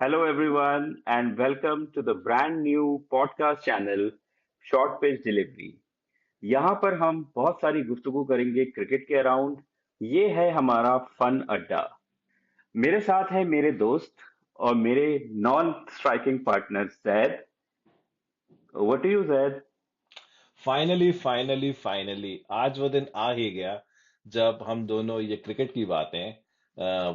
Hello, everyone, and welcome to the brand new podcast channel Short Pitch Delivery. यहाँ पर हम बहुत सारी गुफ्तगू करेंगे क्रिकेट के अराउंड। ये है हमारा फन अड्डा। मेरे साथ है मेरे दोस्त और मेरे non striking partner Zaid. Over to you Zaid. Finally आज वो दिन आ ही गया जब हम दोनों ये क्रिकेट की बातें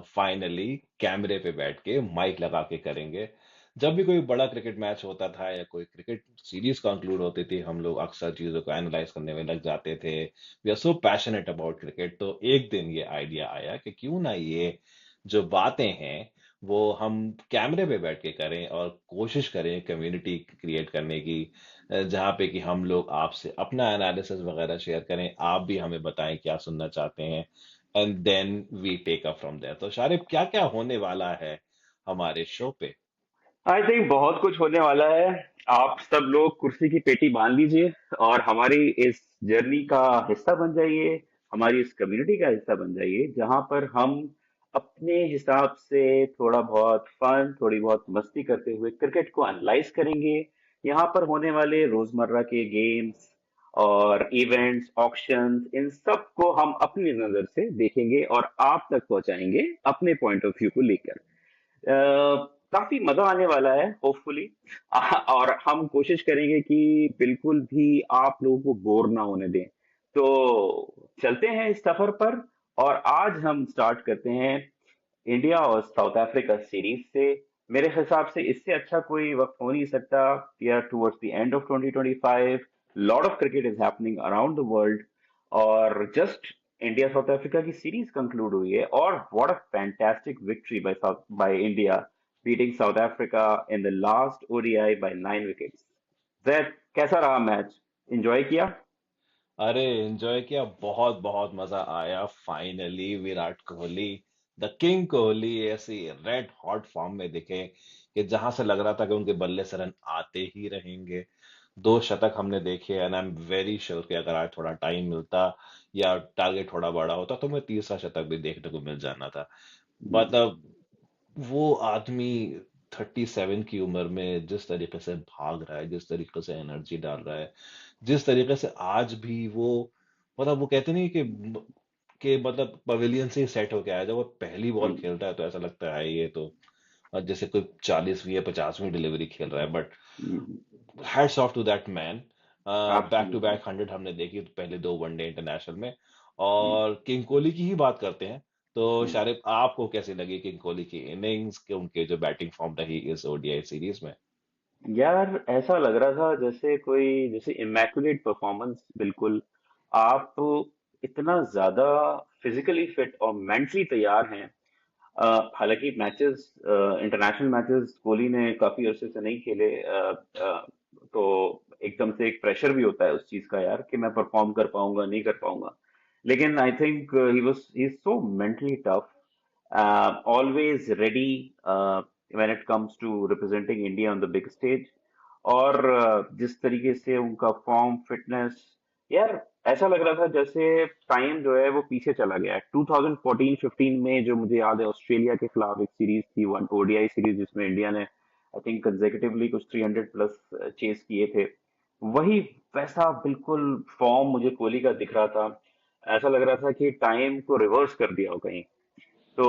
फाइनली कैमरे पे बैठ के माइक लगा के करेंगे। जब भी कोई बड़ा क्रिकेट मैच होता था या कोई क्रिकेट सीरीज कंक्लूड होती थी, हम लोग अक्सर चीजों को एनालाइज करने में लग जाते थे। We are so passionate about cricket. तो एक दिन ये आइडिया आया कि क्यों ना ये जो बातें हैं वो हम कैमरे पे बैठ के करें और कोशिश करें कम्युनिटी क्रिएट करने की, जहाँ पे कि हम लोग आपसे अपना एनालिसिस वगैरह शेयर करें, आप भी हमें बताएं क्या सुनना चाहते हैं, and then we take up from there. तो शारिब, क्या क्या होने वाला है हमारे शो पे? आई थिंक बहुत कुछ होने वाला है। आप सब लोग कुर्सी की पेटी बांध लीजिए और हमारी इस जर्नी का हिस्सा बन जाइए। हमारी इस कम्युनिटी का हिस्सा बन जाइए जहां पर हम अपने हिसाब से थोड़ा बहुत फन, थोड़ी बहुत मस्ती करते हुए क्रिकेट को एनालाइज करेंगे। यहाँ पर होने वाले रोजमर्रा के गेम्स और इवेंट्स, ऑक्शंस, इन सब को हम अपनी नजर से देखेंगे और आप तक पहुंचाएंगे अपने पॉइंट ऑफ व्यू को लेकर। काफी मजा आने वाला है होपफुली। और हम कोशिश करेंगे कि बिल्कुल भी आप लोगों को बोर ना होने दें। तो चलते हैं इस सफर पर। और आज हम स्टार्ट करते हैं इंडिया और साउथ अफ्रीका सीरीज से। मेरे हिसाब से इससे अच्छा कोई वक्त हो नहीं सकता। We are towards the end of 2025। Lot of cricket is happening around the world. और जस्ट इंडिया साउथ अफ्रीका की सीरीज कंक्लूड हुई है और what a fantastic victory by India, beating South Africa in the last ODI by 9 wickets. Zaid, कैसा रहा match? Enjoy किया? अरे enjoy किया, बहुत बहुत मजा आया। Finally Virat Kohli, the king Kohli, ऐसी रेड हॉट फॉर्म में दिखे कि जहां से लग रहा था कि उनके बल्ले से रन आते ही रहेंगे। दो शतक हमने देखे, and I am very sure कि अगर आज थोड़ा टाइम मिलता या टारगेट थोड़ा बड़ा होता तो मैं तीसरा शतक भी देखने को मिल जाना था। मतलब वो आदमी 37 की उम्र में जिस तरीके से भाग रहा है, जिस तरीके से एनर्जी डाल रहा है, जिस तरीके से आज भी वो, मतलब वो कहते नहीं कि मतलब पवेलियन से ही सेट होके आया। जब वो पहली बॉल खेलता है तो ऐसा लगता है ये तो जैसे कोई 40वीं या 50वीं डिलीवरी खेल रहा है। But hats off to that man. Back to absolutely. Back 100 हमने देखी पहले दो वनडे इंटरनेशनल में। और किंग कोहली की ही बात करते हैं। तो शारिफ, आपको कैसी लगी किंग कोहली की इनिंग्स, के उनके जो बैटिंग फॉर्म रही इस ओडीआई सीरीज में? यार, ऐसा लग रहा था जैसे इमैकुलेट परफॉर्मेंस, बिल्कुल। आप इतना ज्यादा फिजिकली फिट और मेंटली तैयार हैं। हालांकि मैचेस, इंटरनेशनल मैचेस कोहली ने काफी अरसे से नहीं खेले। तो एकदम से एक प्रेशर भी होता है उस चीज का यार, कि मैं परफॉर्म कर पाऊंगा नहीं कर पाऊंगा। लेकिन I think he is so mentally tough, always ready when it comes to representing India on the big stage. और जिस तरीके से उनका फॉर्म, फिटनेस, यार ऐसा लग रहा था जैसे टाइम जो है वो पीछे चला गया है। 2014-15 में, जो मुझे याद है, ऑस्ट्रेलिया के खिलाफ एक सीरीज थी, वन ओडीआई सीरीज, जिसमें इंडिया ने आई थिंक कंसेक्यूटिवली कुछ 300 प्लस चेस किए थे। वही वैसा बिल्कुल फॉर्म मुझे कोहली का दिख रहा था। ऐसा लग रहा था कि टाइम को रिवर्स कर दिया हो कहीं। तो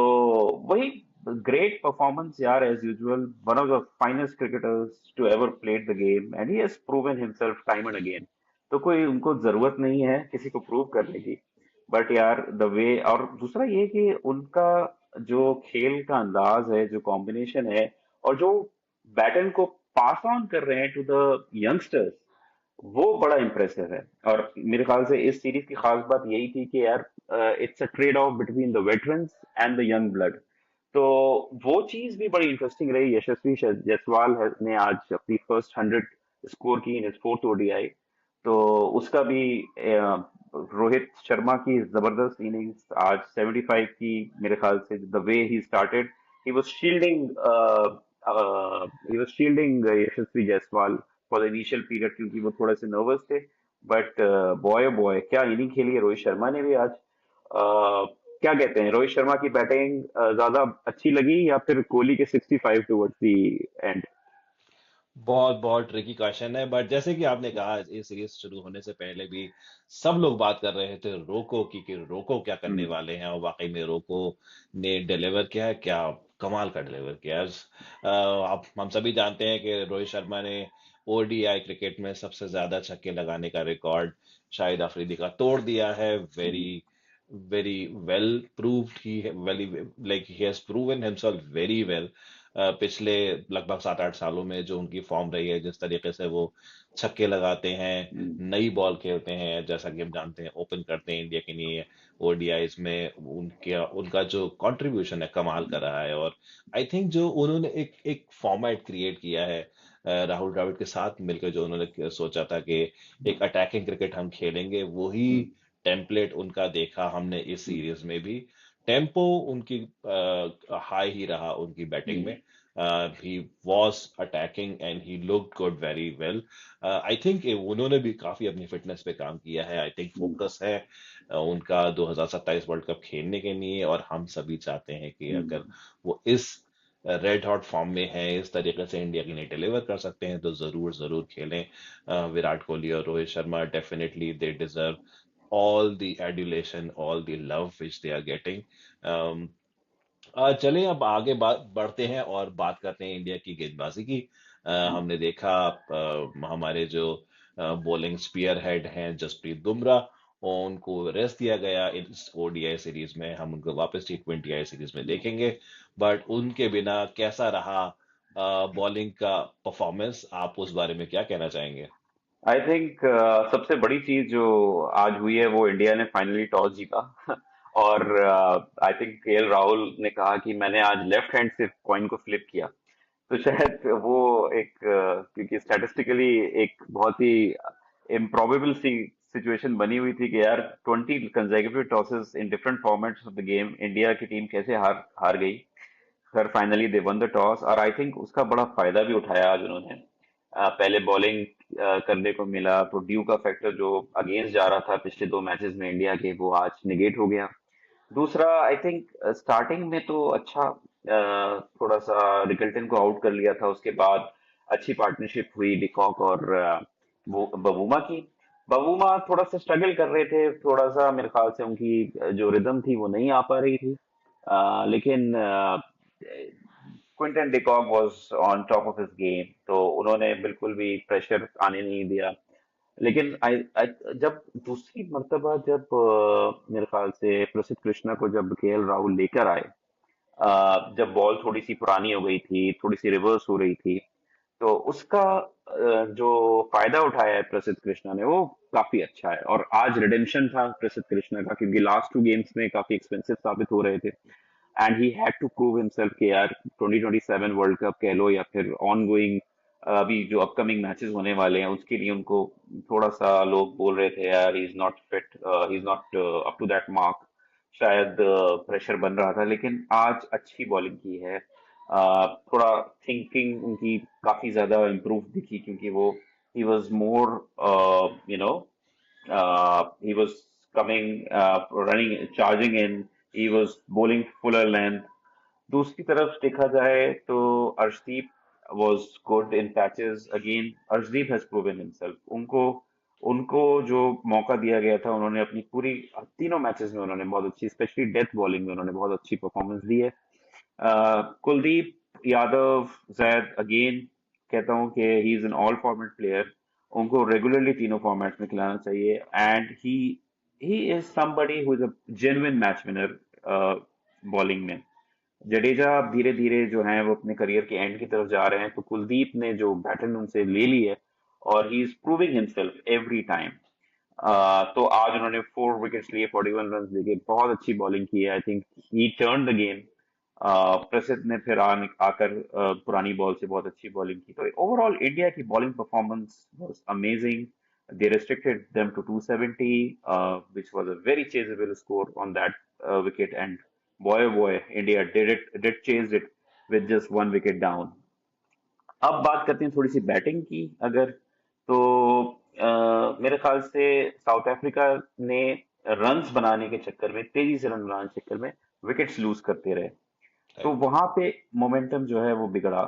वही ग्रेट परफॉर्मेंस यार, as usual, one of the finest cricketers to ever played the game, and he has proven himself time and again. तो कोई उनको जरूरत नहीं है किसी को प्रूव करने की। बट यार द वे, और दूसरा ये कि उनका जो खेल का अंदाज है, जो कॉम्बिनेशन है, और जो बैटन को पास ऑन कर रहे हैं टू द यंगस्टर्स, वो बड़ा इंप्रेसिव है। और मेरे ख्याल से इस सीरीज की खास बात यही थी कि यार, it's a trade off between the veterans and the young blood. तो वो चीज भी बड़ी इंटरेस्टिंग रही। जायसवाल ने आज अपनी फर्स्ट 100 स्कोर की इन फोर्थ ओडीआई। तो उसका भी रोहित शर्मा की जबरदस्त इनिंग्स आज 75 की, मेरे ख्याल से the way he started, he was shielding Yashasvi Jaiswal for the initial period, क्योंकि वो थोड़े से नर्वस थे। बट बॉय बॉय क्या इनिंग खेली है रोहित शर्मा ने भी आज। क्या कहते हैं, रोहित शर्मा की बैटिंग ज्यादा अच्छी लगी या फिर कोहली के 65 टुवर्ड्स दी एंड? बहुत बहुत ट्रिकी क्वेश्चन है, बट जैसे कि आपने कहा, ये सीरीज शुरू होने से पहले भी सब लोग बात कर रहे थे रोको की, कि रोको क्या करने हम्म। वाले हैं, और वाकई में रोको ने डिलीवर किया है, क्या कमाल का डिलीवर किया है। आप हम सभी जानते हैं कि रोहित शर्मा ने ओडीआई क्रिकेट में सबसे ज्यादा छक्के लगाने का रिकॉर्ड शाहिद अफरीदी का तोड़ दिया है। Very very well proved, he very, like he has proven himself very well. पिछले लगभग 7-8 सालों में जो उनकी फॉर्म रही है, जिस तरीके से वो छक्के लगाते हैं, हम्म। नई बॉल खेलते हैं, जैसा कि हम जानते हैं ओपन करते हैं इंडिया के लिए ओडीआईज में, उनका उनका जो कंट्रीब्यूशन है कमाल का रहा है। और आई थिंक जो उन्होंने एक एक फॉर्मेट क्रिएट किया है राहुल द्रविड़ के साथ मिलकर, जो उन्होंने सोचा था कि एक अटैकिंग क्रिकेट हम खेलेंगे, वही हम्म। टेम्पलेट उनका देखा हमने इस सीरीज में भी। टेम्पो उनकी हाई ही रहा उनकी बैटिंग में। Hmm. He was attacking and he looked good very well. I think उन्होंने भी काफी अपनी फिटनेस पे काम किया है। I think hmm. फोकस है उनका 2027 वर्ल्ड कप खेलने के लिए, और हम सभी चाहते हैं कि अगर हम्म। वो इस रेड हॉट फॉर्म में है, इस तरीके से इंडिया के लिए डिलीवर कर सकते हैं, तो जरूर जरूर खेलें। विराट कोहली और Rohit Sharma, definitely they deserve all the adulation, all the love which they are getting. चलें अब आगे बढ़ते हैं और बात करते हैं इंडिया की गेंदबाजी की। हमने देखा हमारे जो बॉलिंग स्पीयर हेड हैं जसप्रीत बुमराह, और उनको रेस्ट दिया गया इस ओडीआई सीरीज में। हम उनको वापस T20 सीरीज में देखेंगे, बट उनके बिना कैसा रहा बॉलिंग का परफॉर्मेंस, आप उस बारे में क्या कहना चाहेंगे? आई थिंक सबसे बड़ी चीज जो आज हुई है वो इंडिया ने फाइनली टॉस जीता और आई थिंक केएल राहुल ने कहा कि मैंने आज लेफ्ट हैंड से कॉइन को फ्लिप किया। तो शायद वो एक क्योंकि स्टैटिस्टिकली एक बहुत ही इम्प्रोबेबल सी सिचुएशन बनी हुई थी कि यार 20 consecutive tosses in different formats of the game India की टीम कैसे हार हार गई। Sir finally they one the toss और आई थिंक उसका बड़ा फायदा भी उठाया आज उन्होंने। पहले बॉलिंग करने को मिला तो ड्यू का फैक्टर जो अगेंस्ट जा रहा था पिछले 2 मैचेस में इंडिया के वो आज निगेट हो गया। दूसरा आई थिंक स्टार्टिंग में तो अच्छा थोड़ा सा रिकल्टन को आउट कर लिया था, उसके बाद अच्छी पार्टनरशिप हुई डिकॉक और वो बबूमा की। बबूमा थोड़ा सा स्ट्रगल कर रहे थे, थोड़ा सा मेरे ख्याल से उनकी जो रिदम थी वो नहीं आ पा रही थी। लेकिन Quinton de Kock was on top of his game, तो उन्होंने बिल्कुल भी प्रेशर आने नहीं दिया। लेकिन जब दूसरी मर्तबा जब मेरे ख्याल से प्रसिद्ध कृष्णा को जब केएल राहुल लेकर आए, जब बॉल थोड़ी सी पुरानी हो गई थी, थोड़ी सी रिवर्स हो रही थी, तो उसका जो फायदा उठाया है प्रसिद्ध कृष्णा ने वो काफी अच्छा है। और आज रिडेम्पशन था प्रसिद्ध कृष्णा का, क्योंकि लास्ट 2 गेम्स में काफी एक्सपेंसिव साबित हो रहे थे and he had to prove himself कि यार 2027 वर्ल्ड कप कह लो या फिर ऑन गोइंग अभी जो अपकमिंग मैचेस होने वाले हैं उसके लिए उनको थोड़ा सा लोग बोल रहे थे यार he is not fit, he is not up to that mark. शायद प्रेशर बन रहा था, लेकिन आज अच्छी बॉलिंग की है। थोड़ा थिंकिंग उनकी काफी ज्यादा इम्प्रूव दिखी, क्योंकि वो he was more you know he was coming, running, charging in. He was bowling fuller length. दूसरी तरफ देखा जाए तो Arshdeep was good in patches again. Arshdeep has proven himself. उनको उनको जो मौका दिया गया था उन्होंने अपनी पूरी तीनों मैचेस में उन्होंने बहुत अच्छी, स्पेशली डेथ बॉलिंग में उन्होंने बहुत अच्छी परफॉर्मेंस दी है। कुलदीप यादव, जैद अगेन कहता हूं कि he is an all format player. उनको रेगुलरली तीनों फॉर्मेट में खिलाना चाहिए and he is somebody who is a genuine match winner bowling में। जडेजा धीरे धीरे जो है वो अपने करियर के एंड की तरफ जा रहे हैं, तो कुलदीप ने जो बैटन उनसे ले ली है और he is proving himself every time. तो आज उन्होंने 4 विकेट्स लिए, 41 रन लेके बहुत अच्छी बॉलिंग की है। I think he turn the game. प्रसिद्ध ने फिर आकर पुरानी बॉल से बहुत अच्छी बॉलिंग की, तो ओवरऑल इंडिया की bowling performance was amazing. They restricted them to 270, which was a very chaseable score on that wicket, and boy oh boy, India did chase it with just 1 wicket down. अब बात करते हैं थोड़ी सी batting की अगर, तो मेरे ख्याल से साउथ अफ्रीका ने रन्स बनाने के चक्कर में, तेजी से रन बनाने के चक्कर में विकेट्स लूज करते रहे। तो राइट। वहां पे मोमेंटम जो है वो बिगड़ा।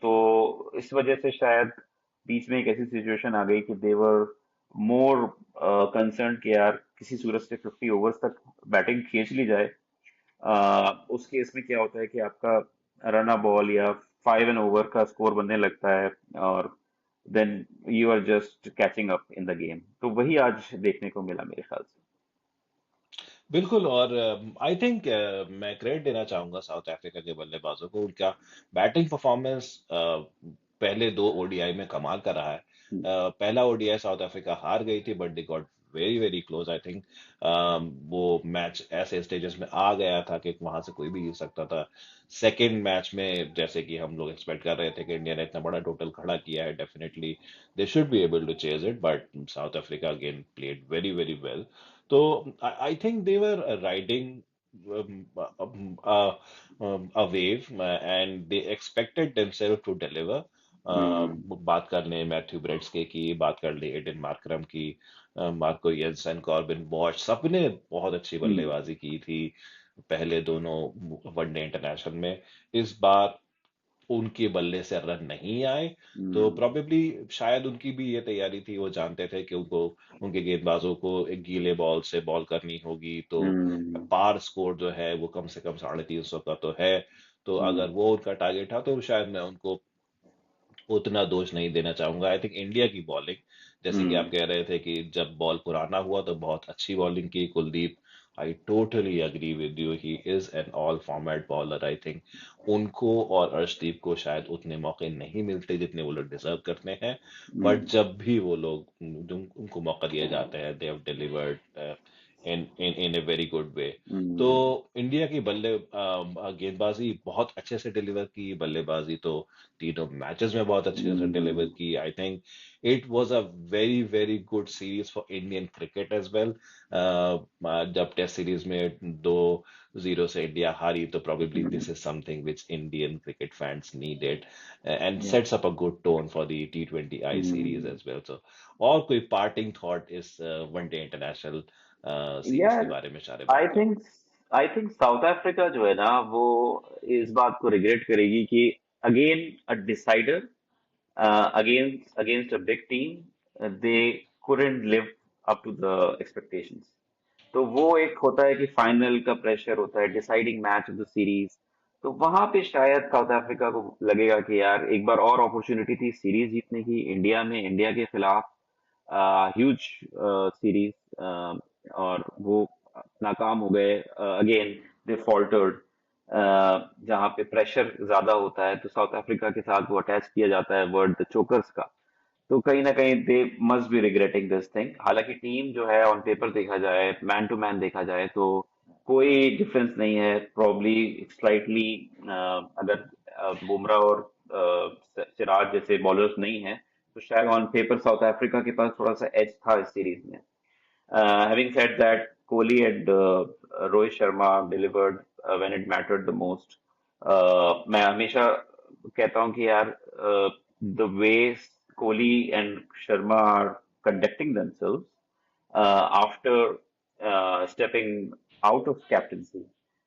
तो इस वजह से शायद बीच में एक ऐसी सिचुएशन आ गई कि देवर मोर कंसर्न कि यार किसी सूरत से 50 ओवर्स तक बैटिंग खींच ली जाए। उस केस में क्या होता है कि आपका रन बॉल या 5 एन ओवर का स्कोर बनने लगता है, और then you are just catching up in the game. तो वही आज देखने को मिला मेरे ख्याल से। बिल्कुल। और आई थिंक मैं क्रेडिट देना चाहूंगा साउथ अफ्रीका के बल्लेबाजों को। उनका बैटिंग परफॉर्मेंस पहले दो ओडीआई में कमाल का रहा है। पहला ओडीआई साउथ अफ्रीका हार गई थी, but they got very very close. I think वो मैच ऐसे स्टेजेस में आ गया था कि वहां से कोई भी जीत सकता था। सेकेंड मैच में जैसे कि हम लोग एक्सपेक्ट कर रहे थे कि इंडिया ने इतना बड़ा टोटल खड़ा किया है, definitely they should be able to chase it, but South Africa again played very very well. So I think they were riding a wave, and they expected themselves to deliver. हम्म। बात कर लें Matthew ब्रेड्सके की, बात कर लें Aiden Markram की, Marco Jansen, Corbin Bosch, सबने बहुत अच्छी हम्म। बल्लेबाजी की थी पहले दोनों वनडे इंटरनेशनल में। इस बार उनके बल्ले से रन नहीं आए, तो हम्म। प्रोबेबली शायद उनकी भी ये तैयारी थी। वो जानते थे कि उनको, उनके गेंदबाजों को एक गीले बॉल से बॉल करनी होगी, तो हम्म। पार स्कोर जो है वो कम से कम 350 का तो है। तो हम्म। अगर वो उनका टारगेट था तो शायद मैं उनको उतना दोष नहीं देना चाहूंगा। आई थिंक इंडिया की बॉलिंग, जैसे कि आप हम्म। कह रहे थे कि जब बॉल पुराना हुआ तो बहुत अच्छी बॉलिंग की Kuldeep. I totally agree with you, he is an all format bowler. I think उनको और अर्शदीप को शायद उतने मौके नहीं मिलते जितने वो लोग डिजर्व करते हैं, बट हम्म। जब भी वो लोग उनको मौका दिया जाता है, they have delivered in A very good way. तो हम्म। इंडिया की गेंदबाजी बहुत अच्छे से डिलीवर की, बल्लेबाजी तो तीनों मैचेस में बहुत अच्छे से डिलीवर हम्म। की। I think it was a very very good series for Indian cricket as well. जब टेस्ट सीरीज में 2-0 से इंडिया हारी, तो probably this hmm. Is something which Indian cricket fans needed, and yeah. Sets up a good tone for the T20 I series hmm. As well. So और कोई parting thought इस one day international series के यार, बारे में चारे I भाइयों? Think I think south Africa जो है ना वो इस बात को रिग्रेट करेगी कि again a decider, against a big team, they couldn't live up to the expectations। तो वो एक होता है कि फाइनल का प्रेशर होता है, deciding match of the series. तो वहां पे शायद साउथ अफ्रीका को लगेगा कि यार एक बार और अपॉर्चुनिटी थी सीरीज जीतने की इंडिया में, इंडिया के खिलाफ ह्यूज सीरीज, और वो नाकाम हो गए। अगेन दे फॉल्टर्ड, जहाँ पे प्रेशर ज्यादा होता है तो साउथ अफ्रीका के साथ वो अटैच किया जाता है वर्ड द चोकर्स का। तो कहीं ना कहीं they must be regretting this thing. हालांकि टीम जो है ऑन पेपर देखा जाए, मैन टू मैन देखा जाए, तो कोई डिफरेंस नहीं है। प्रॉब्ली स्लाइटली अगर बुमराह और सिराज जैसे बॉलर्स नहीं है तो शायद ऑन पेपर साउथ अफ्रीका के पास थोड़ा सा एज था इस सीरीज में। Having said that, Kohli and Rohit Sharma delivered when it mattered the most। मैं हमेशा कहता हूँ कि यार the way Kohli and Sharma are conducting themselves after stepping out of captaincy,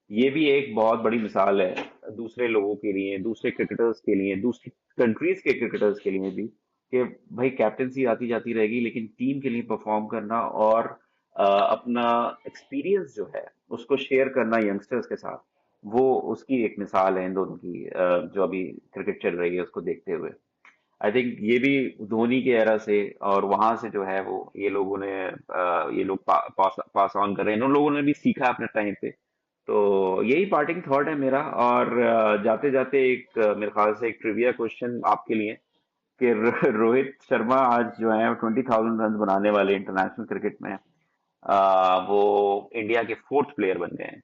ये भी एक बहुत बड़ी मिसाल है दूसरे लोगों के लिए, दूसरे क्रिकेटर्स के लिए, दूसरी कंट्रीज के क्रिकेटर्स के लिए भी, कि भाई कैप्टेंसी आती जाती रहेगी लेकिन टीम के लिए परफॉर्म करना और अपना एक्सपीरियंस जो है उसको शेयर करना यंगस्टर्स के साथ, वो उसकी एक मिसाल है इन दोनों की। जो अभी क्रिकेट चल रही है उसको देखते हुए आई थिंक ये भी धोनी के एरा से और वहां से जो है वो ये लोगों ने ये लोग पास ऑन कर रहे हैं, इन लोगों ने भी सीखा अपने टाइम पे। तो यही पार्टिंग थॉट है मेरा। और जाते जाते एक मेरे ख्याल से एक ट्रिविया क्वेश्चन आपके लिए कि रोहित शर्मा आज जो है 20,000 रन बनाने वाले इंटरनेशनल क्रिकेट में, वो इंडिया के फोर्थ प्लेयर बन गए हैं।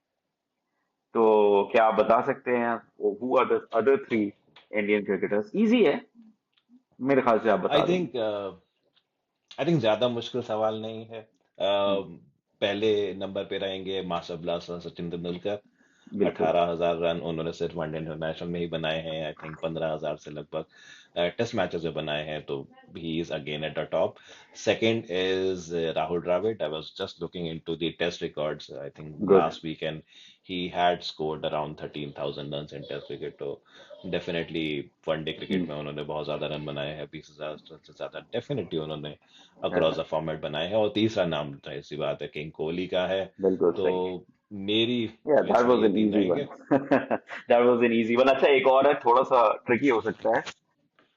तो क्या आप बता सकते हैं who are the other three Indian cricketers? Easy है मेरे ख्याल से, आप आई बता देंगे। थिंक आई थिंक ज्यादा मुश्किल सवाल नहीं है। हम्म। पहले नंबर पे रहेंगे मास्टर ब्लास्टर सचिन तेंदुलकर। बिल्कुल। 18,000 रन उन्होंने सिर्फ वनडे इंटरनेशनल में ही बनाए हैं। आई थिंक 15,000 से लगभग टेस्ट मैचेस में बनाए हैं, तो he is again at the top. Second is Rahul Dravid. I was just looking into the test records. I think good. Last weekend he had scored around 13,000 run in test cricket. तो definitely one day cricket में उन्होंने बहुत ज्यादा run बनाए हैं, 20,000 run से ज्यादा definitely उन्होंने अक्रॉस द फॉर्मेट बनाए हैं। और तीसरा नाम जाहिर सी बात है किंग कोहली का है। बिल्कुल तो सही। मेरी या चॉइस दैट में वाज ये एन तीन इजी वन। रहेंगे। That was an easy one. अच्छा, एक और है, थोड़ा सा ट्रिकी हो सकता है।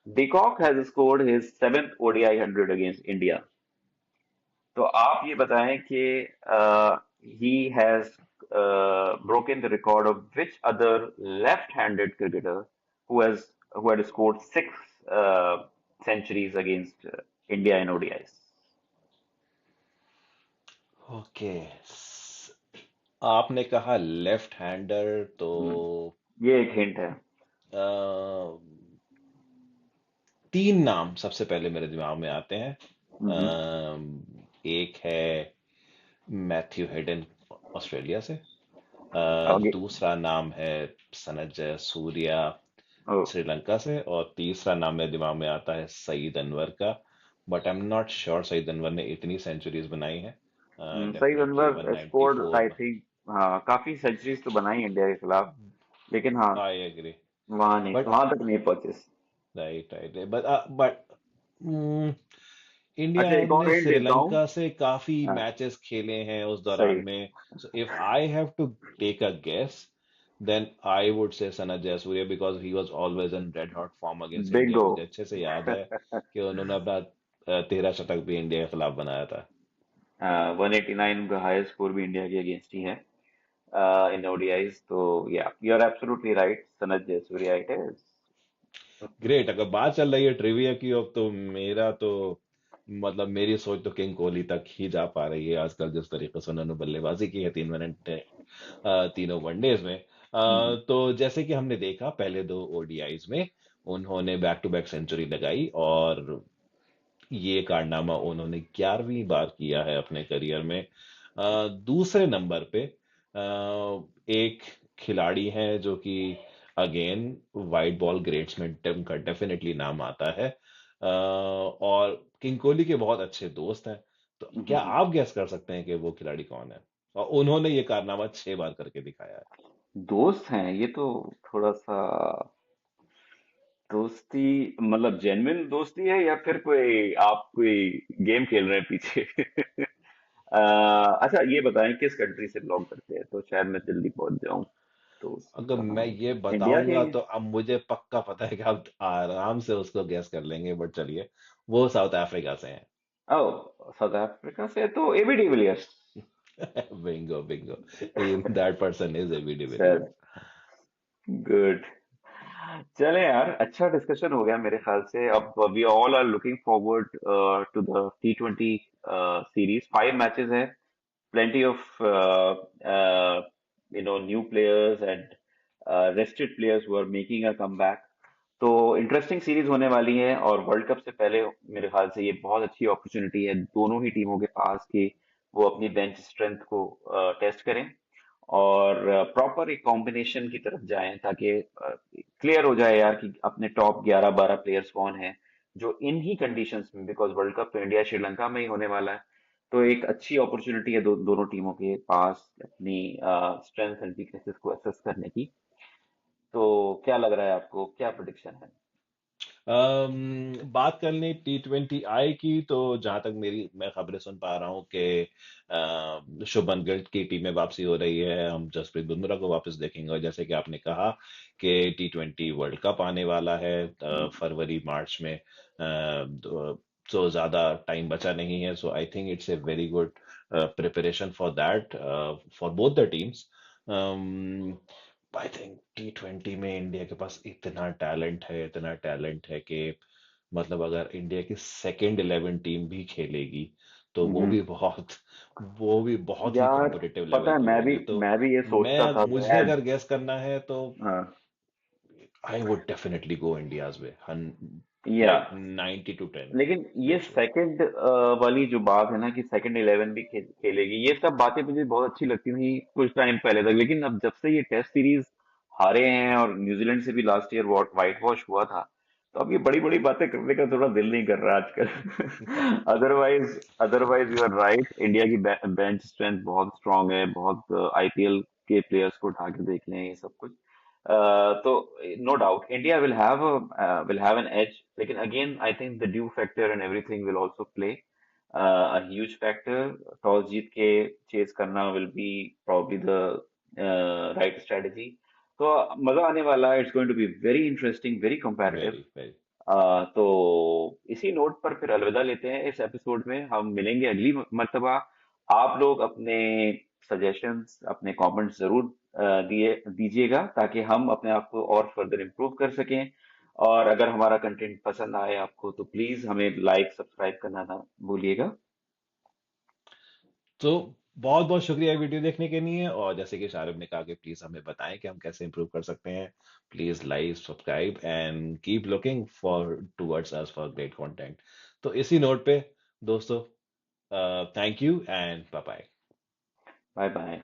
De Kock has scored his 7th ODI 100 against India. तो आप ये बताएं कि he has broken the record of which other left-handed cricketer who had scored 6 centuries against India in ODIs. Okay, आपने कहा लेफ्ट हैंडर, तो ये एक हिंट है। अ, तीन नाम सबसे पहले मेरे दिमाग में आते हैं। हम्म। एक है मैथ्यू हेडन, ऑस्ट्रेलिया से। आगे। दूसरा नाम है सनजय सूर्या, ओ। श्रीलंका से। और तीसरा नाम मेरे दिमाग में आता है सईद अनवर का। But I am not sure Saeed Anwar ने इतनी सेंचुरीज बनाई है। Saeed definitely Anwar scored, I 194। Think, हाँ, काफी सेंचुरीज तो बनाई इंडिया के खिलाफ, लेकिन हाँ, आई एग्री। वहां नहीं, बट वहां तक नहीं पहुंचे। राइट राइट, बट इंडिया अच्छा, एक और ने हिंट देता हूँ। श्रीलंका से काफी हाँ, मैचेस खेले हैं उस दौरान सही। में। So if I have to take a guess, then I would say Sanath Jayasuriya, because he was always in red hot form against India. Bingo. मुझे अच्छे से याद है कि उन्होंने अपना 13 शतक भी इंडिया के खिलाफ बनाया था। 189 उनका हाईएस्ट स्कोर भी इंडिया के अगेंस्ट ही है इन ओडीआईज। तो yeah, you are absolutely right, Sanath Jayasuriya it is. Great. अगर बात चल रही है ट्रिविया की, अब तो मेरा तो मतलब मेरी सोच तो किंग कोहली तक ही जा पा रही है आजकल, जिस तरीके से उन्होंने बल्लेबाजी की है 3 मिनट तीनों वनडेज में। तो जैसे कि हमने देखा पहले दो ओडीआईज में उन्होंने बैक टू बैक सेंचुरी लगाई, और ये कारनामा उन्होंने 11वीं बार किया है अपने करियर में। दूसरे नंबर पे एक खिलाड़ी है जो कि अगेन वाइट बॉल ग्रेट्स में उनका डेफिनेटली नाम आता है। और किंग कोहली के बहुत अच्छे दोस्त हैं। तो क्या आप गैस कर सकते हैं कि वो खिलाड़ी कौन है? और उन्होंने ये कारनामा 6 बार करके दिखाया है। दोस्त हैं ये तो, थोड़ा सा दोस्ती, मतलब जेन्युइन दोस्ती है या फिर कोई आप कोई गेम खेल रहे हैं पीछे? अच्छा, ये बताएं किस कंट्री से बिलोंग करते हैं, तो शायद मैं जल्दी पहुंच जाऊं। दोस्त अगर मैं कहाँ? ये इंडिया के? बताऊंगा तो अब मुझे पक्का पता है कि आप आराम से उसको गैस कर लेंगे, बट चलिए, वो साउथ अफ्रीका से हैं। ओह, साउथ अफ्रीका से तो AB de Villiers. Bingo bingo, that person is AB de Villiers. Sir, good. चले यार, अच्छा डिस्कशन हो गया मेरे ख्याल से। अब we all are looking forward to the T20 series. 5 matches है, plenty of new players and rested players who are making a comeback. तो इंटरेस्टिंग सीरीज होने वाली है, और वर्ल्ड कप से पहले मेरे ख्याल से ये बहुत अच्छी अपॉर्चुनिटी है दोनों ही टीमों के पास कि वो अपनी बेंच स्ट्रेंथ को टेस्ट करें, और प्रॉपर एक कॉम्बिनेशन की तरफ जाएं, ताकि क्लियर हो जाए यार कि अपने टॉप 11-12 प्लेयर्स कौन हैं जो इन ही कंडीशंस में, बिकॉज वर्ल्ड कप तो इंडिया श्रीलंका में ही होने वाला है। तो एक अच्छी अपॉर्चुनिटी है दोनों टीमों के पास अपनी स्ट्रेंथ एंड वीकनेसेस को असेस करने की। तो क्या लग रहा है आपको, क्या प्रिडिक्शन है? बात कर लें T20I की, तो जहां तक मैं खबरें सुन पा रहा हूँ कि शुभमन गिल की टीम में वापसी हो रही है। हम जसप्रीत बुमराह को वापस देखेंगे, और जैसे कि आपने कहा कि T20 वर्ल्ड कप आने वाला है फरवरी मार्च में। तो ज्यादा टाइम बचा नहीं है। So I think it's a very good preparation for that, for both the teams. I think T20 में इंडिया के पास इतना टैलेंट है, इतना टैलेंट है कि मतलब अगर इंडिया की सेकेंड 11 टीम भी खेलेगी तो हम्म। वो भी बहुत ही यार, कॉम्पिटिटिव पता लेवल है, की मैं भी होगी। तो मैं भी ये मैं सोचता था, मुझे मैं। अगर गैस करना है तो हाँ। I would definitely go India's way, or like 90 to 10 लेकिन ये रेशियो। सेकंड वाली जो बात है ना कि सेकंड 11 भी खेलेगी, ये सब बातें मुझे बहुत अच्छी लगती थी कुछ टाइम पहले तक, लेकिन अब जब से ये टेस्ट सीरीज हारे हैं और न्यूजीलैंड से भी लास्ट ईयर व्हाइट वॉश हुआ था, तो अब ये बड़ी बड़ी बातें करने का थोड़ा दिल नहीं कर रहा आजकल। Otherwise otherwise you are right, India की बेंच स्ट्रेंथ बहुत स्ट्रांग है, बहुत आईपीएल के प्लेयर्स को उठा के देख लें ये सब कुछ। तो no doubt India will have an edge, लेकिन again I think the due factor and everything will also play a huge factor. Toss जीत के चेस करना will be probably the right strategy. तो मजा आने वाला है, it's going to be very interesting, very competitive. Very very. तो इसी नोट पर फिर अलविदा लेते हैं इस एपिसोड में, हम मिलेंगे अगली मर्तबा। आप लोग अपने सजेशंस, अपने कमेंट्स जरूर दिए दीजिएगा, ताकि हम अपने आप को और फर्दर इम्प्रूव कर सकें। और अगर हमारा कंटेंट पसंद आए आपको, तो प्लीज हमें लाइक सब्सक्राइब करना ना भूलिएगा। तो बहुत बहुत शुक्रिया वीडियो देखने के लिए, और जैसे कि शाहरुख ने कहा कि प्लीज हमें बताएं कि हम कैसे इंप्रूव कर सकते हैं। Please like, subscribe and keep looking for towards us for great content. तो इसी नोट पे दोस्तों, thank you and bye bye. Bye bye.